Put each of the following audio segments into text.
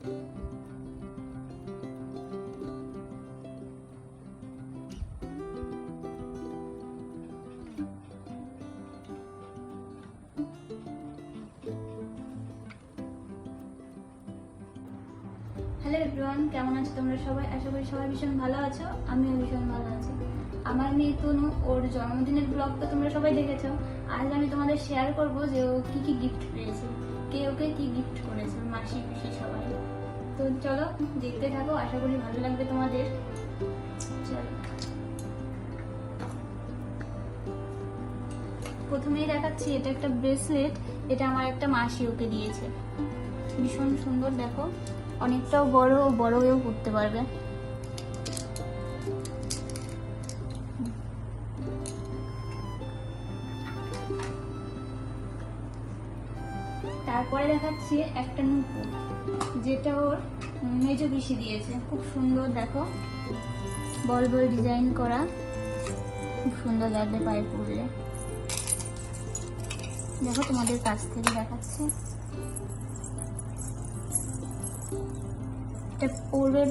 Hello everyone, কেমন আছো তোমরা সবাই? আশা করি সবাই ভীষণ ভালো আছো। আমিও ভীষণ ভালো আছি। আমার মেয়ে তনু, ওর জন্মদিনের ব্লগটা তোমরা সবাই দেখেছো। আজ আমি তোমাদের শেয়ার করব যে ও কি কি গিফট পেয়েছে, কে ওকে কি গিফট করেছে, মাসি পিসি সবাই। তো চলো দেখতে থাকো, আশা করি ভালো লাগবে তোমাদের। চলো, প্রথমেই দেখাচ্ছি, এটা একটা ব্রেসলেট। এটা আমার একটা মাসি ওকে দিয়েছে। ভীষণ সুন্দর, দেখো অনেকটাও বড়, ও বড় হয়েও পড়তে পারবে। তারপরে দেখাচ্ছি একটা নুপুর, যেটা ওর মেজো পিসি দিয়েছে। খুব সুন্দর, দেখো বল বল ডিজাইন করা, খুব সুন্দর লাগবে পায়ে পরলে। দেখো তোমাদের কাছ থেকে দেখাচ্ছি, এটা পরবে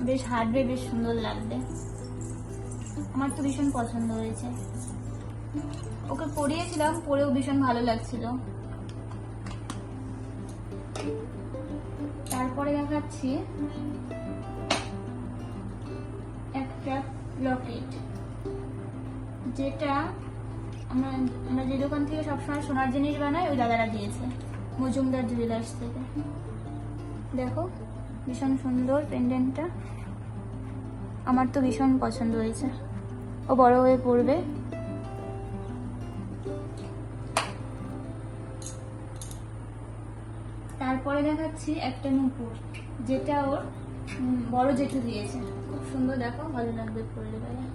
বেশ হাঁটবে, বেশ সুন্দর লাগবে। আমার তো ভীষণ পছন্দ হয়েছে, ওকে পরিয়েছিলাম, পরেও ভীষণ ভালো লাগছিল। তারপরে দেখাচ্ছি একটা লকেট, যেটা আমরা যে দোকান থেকে সবসময় সোনার জিনিস বানাই, ওই দাদারা দিয়েছে, মজুমদার জুয়েলার্স থেকে। দেখো ভীষণ সুন্দর পেন্ডেন্টটা, আমার তো ভীষণ পছন্দ হয়েছে। ও বড় হয়ে পড়বে। তারপরে দেখাচ্ছি একটা নুপুর, যেটা ওর বড় জেঠু দিয়েছে। খুব সুন্দর, দেখো ভালো লাগবে পরলে গায়ে।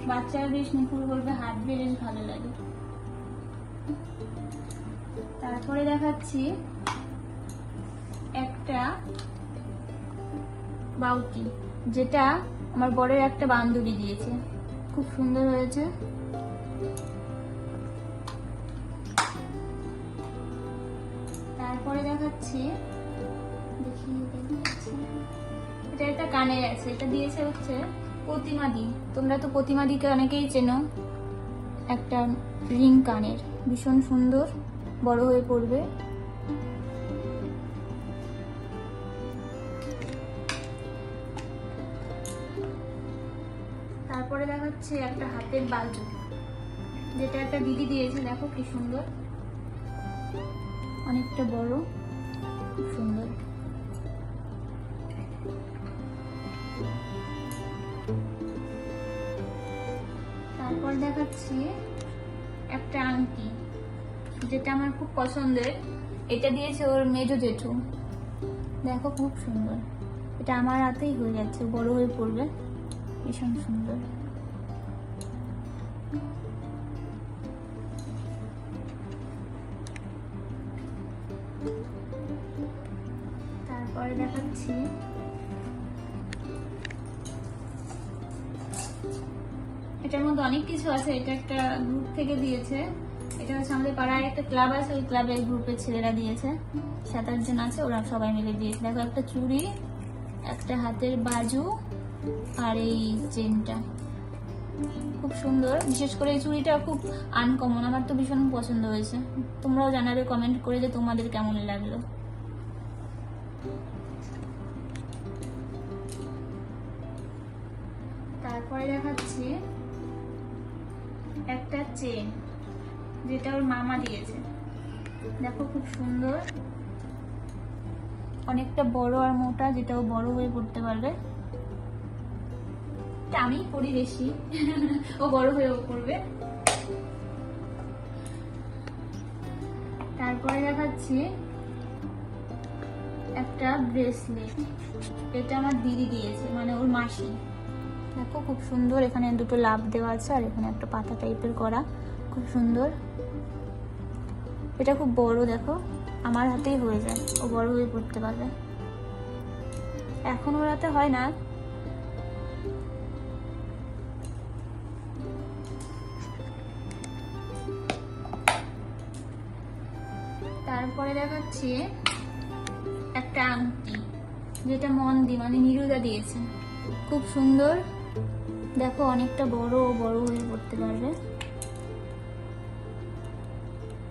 বাচ্চারা বেশ নুপুর পরবে, হাঁটবে, বেশ ভালো লাগে। তারপরে দেখাচ্ছি একটা বাউটি, যেটা আমার বড়ের একটা বান্ধবী দিয়েছে। খুব সুন্দর হয়েছে। তারপরে দেখাচ্ছি, এটা একটা কানের আছে, এটা দিয়েছে হচ্ছে প্রতিমাদি। তোমরা তো প্রতিমাদিকে অনেকেই চেনো। একটা রিং কানের, ভীষণ সুন্দর, বড় হয়ে পড়বে। তারপরে দেখাচ্ছে একটা হাতের বাজু, যেটা একটা দিদি দিয়েছে। দেখো কি সুন্দর, অনেকটা বড়, খুব সুন্দর। তারপর দেখাচ্ছি একটা আংটি, যেটা আমার খুব পছন্দের। এটা দিয়েছে ওর মেজো জেঠু। দেখো খুব সুন্দর, এটা আমার হাতেই হয়ে যাচ্ছে, বড় হয়ে পড়বে, ভীষণ সুন্দর। তারপরে দেখাচ্ছি এটার মধ্যে অনেক কিছু আছে। এটা একটা গ্রুপ থেকে দিয়েছে। এটা হচ্ছে আমাদের পাড়ায় একটা ক্লাব আছে, ওই ক্লাবের গ্রুপের ছেলেরা দিয়েছে। 7-8 জন আছে, ওরা সবাই মিলে দিয়েছে। দেখো একটা চুড়ি, একটা হাতের বাজু, আর এই চেনটা খুব সুন্দর। বিশেষ করে এই চুড়িটা খুব আনকমন, আমার তো ভীষণ পছন্দ হয়েছে। তোমরাও জানাবে কমেন্ট করে যে তোমাদের কেমন লাগলো। তারপরে দেখাচ্ছি একটা চেন, যেটা ওর মামা দিয়েছে। দেখো খুব সুন্দর, অনেকটা বড় আর মোটা, যেটা ও বড় হয়ে পড়তে পারবে। আমি পড়ি বেশি, ও বড় হয়েও পড়বে। তারপরে দেখাচ্ছি একটা ব্রেসলেট, এটা আমার দিদি দিয়েছে, মানে ওর মাসি। দেখো খুব সুন্দর, এখানে দুটো লাভ দেওয়া আছে, আর এখানে একটা পাতা টাইপের করা, খুব সুন্দর। এটা খুব বড়, দেখো আমার হাতেই হয়ে যায়, ও বড় হয়ে পড়তে পারবে। এখন ওর হাতে হয় না। তারপরে দেখাচ্ছি একটা আংটি, যেটা মন্দি মানে নিরুদা দিয়েছে। খুব সুন্দর, দেখো অনেকটা বড় বড় হয়ে পড়তে পারবে।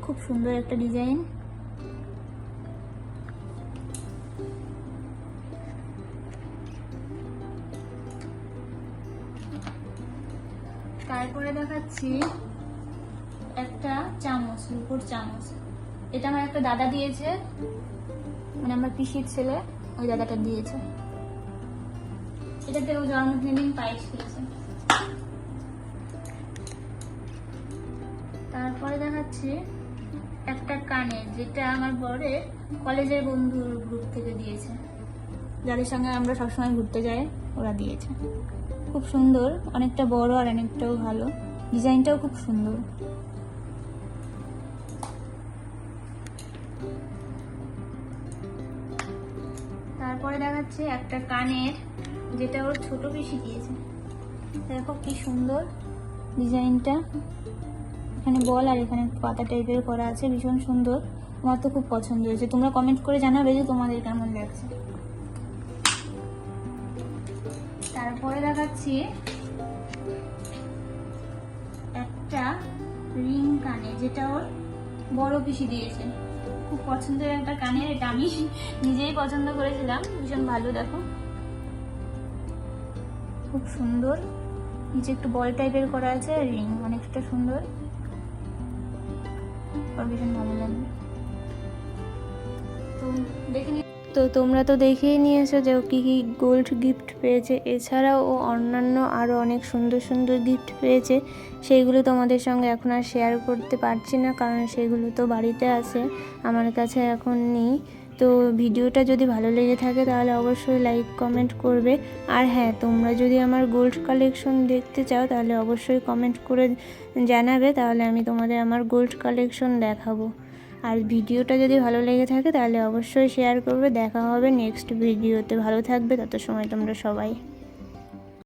খুব সুন্দর একটা ডিজাইন। তারপরে দেখাচ্ছি একটা চামচ, রূপোর চামচ। এটা আমার একটা দাদা দিয়েছে, মানে আমার পিসির ছেলে, ওই দাদাটা দিয়েছে। এটাতে ও জন্মদিন পায়েস খেয়েছে। তারপরে দেখাচ্ছি একটা কানের, যেটা আমার বরের কলেজের বন্ধুর গ্রুপ থেকে দিয়েছে, যাদের সঙ্গে আমরা সবসময় ঘুরতে যাই, ওরা দিয়েছে। খুব সুন্দর, অনেকটা বড় আর অনেকটাও ভালো, ডিজাইনটাও খুব সুন্দর। তারপরে দেখাচ্ছে একটা কানের, যেটা ওর ছোট পিসি দিয়েছে। দেখো কি সুন্দর ডিজাইনটা, এখানে বল আর এখানে পাতা টাইপের করা আছে, ভীষণ সুন্দর। আমার তো খুব পছন্দ হয়েছে, তোমরা কমেন্ট করে জানাবে যে তোমাদের কেমন লাগছে। তারপরে দেখাচ্ছি একটা রিং কানে, যেটা ওর বড় পিসি দিয়েছে। খুব পছন্দের একটা কানের, এটা আমি নিজেই পছন্দ করেছিলাম, ভীষণ ভালো। দেখো খুব সুন্দর, নিচে একটু বল টাইপের করা আছে, রিং অনেকটা সুন্দর, ভীষণ ভালো লাগবে। তো দেখে তো তোমরা তো দেখেই নিয়েছো যে ও কী কী গোল্ড গিফট পেয়েছে। এছাড়াও ও অন্যান্য আরও অনেক সুন্দর সুন্দর গিফট পেয়েছে, সেইগুলো তোমাদের সঙ্গে এখন আর শেয়ার করতে পারছি না, কারণ সেগুলো তো বাড়িতে আছে, আমার কাছে এখন নেই। তো ভিডিওটা যদি ভালো লেগে থাকে তাহলে অবশ্যই লাইক কমেন্ট করবে। আর হ্যাঁ, তোমরা যদি আমার গোল্ড কালেকশন দেখতে চাও তাহলে অবশ্যই কমেন্ট করে জানাবে, তাহলে আমি তোমাদের আমার গোল্ড কালেকশন দেখাবো। আর ভিডিওটা যদি ভালো লেগে থাকে তাহলে অবশ্যই শেয়ার করবে। দেখা হবে নেক্সট ভিডিওতে, ভালো থাকবে তত সময় তোমরা সবাই।